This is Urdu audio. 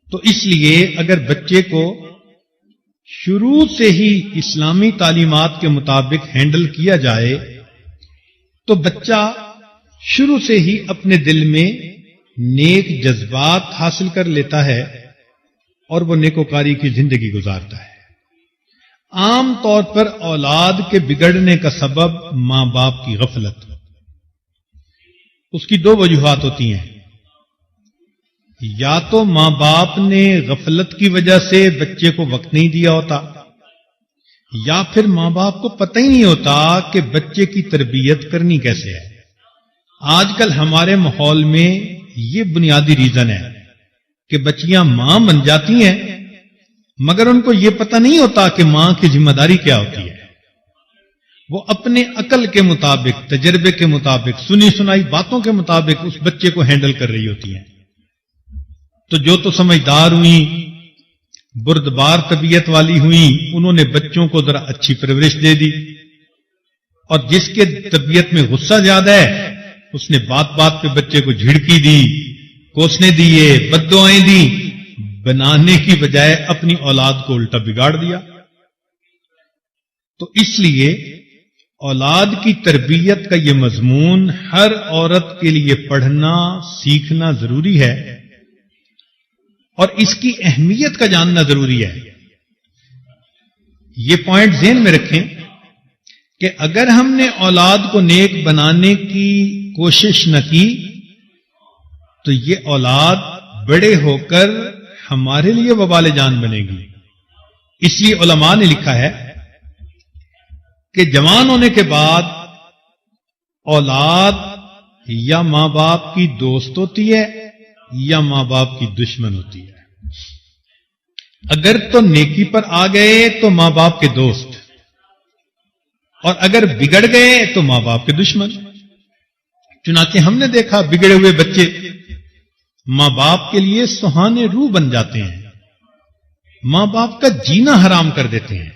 تو اس لیے اگر بچے کو شروع سے ہی اسلامی تعلیمات کے مطابق ہینڈل کیا جائے تو بچہ شروع سے ہی اپنے دل میں نیک جذبات حاصل کر لیتا ہے اور وہ نیکوکاری کی زندگی گزارتا ہے۔ عام طور پر اولاد کے بگڑنے کا سبب ماں باپ کی غفلت، اس کی دو وجوہات ہوتی ہیں، یا تو ماں باپ نے غفلت کی وجہ سے بچے کو وقت نہیں دیا ہوتا، یا پھر ماں باپ کو پتہ ہی نہیں ہوتا کہ بچے کی تربیت کرنی کیسے ہے۔ آج کل ہمارے ماحول میں یہ بنیادی ریزن ہے کہ بچیاں ماں بن جاتی ہیں مگر ان کو یہ پتہ نہیں ہوتا کہ ماں کی ذمہ داری کیا ہوتی ہے۔ وہ اپنے عقل کے مطابق، تجربے کے مطابق، سنی سنائی باتوں کے مطابق اس بچے کو ہینڈل کر رہی ہوتی ہیں۔ تو جو تو سمجھدار ہوئیں، بردبار طبیعت والی ہوئیں، انہوں نے بچوں کو ذرا اچھی پرورش دے دی، اور جس کے طبیعت میں غصہ زیادہ ہے اس نے بات بات پہ بچے کو جھڑکی دی، کوسنے دیے، بددعائیں دی، بنانے کی بجائے اپنی اولاد کو الٹا بگاڑ دیا۔ تو اس لیے اولاد کی تربیت کا یہ مضمون ہر عورت کے لیے پڑھنا سیکھنا ضروری ہے اور اس کی اہمیت کا جاننا ضروری ہے۔ یہ پوائنٹ ذہن میں رکھیں کہ اگر ہم نے اولاد کو نیک بنانے کی کوشش نہ کی تو یہ اولاد بڑے ہو کر ہمارے لیے وبال جان بنے گی۔ اس لیے علماء نے لکھا ہے کہ جوان ہونے کے بعد اولاد یا ماں باپ کی دوست ہوتی ہے یا ماں باپ کی دشمن ہوتی ہے۔ اگر تو نیکی پر آ گئے تو ماں باپ کے دوست، اور اگر بگڑ گئے تو ماں باپ کے دشمن۔ چنانچہ ہم نے دیکھا بگڑے ہوئے بچے ماں باپ کے لیے سہانے روح بن جاتے ہیں، ماں باپ کا جینا حرام کر دیتے ہیں۔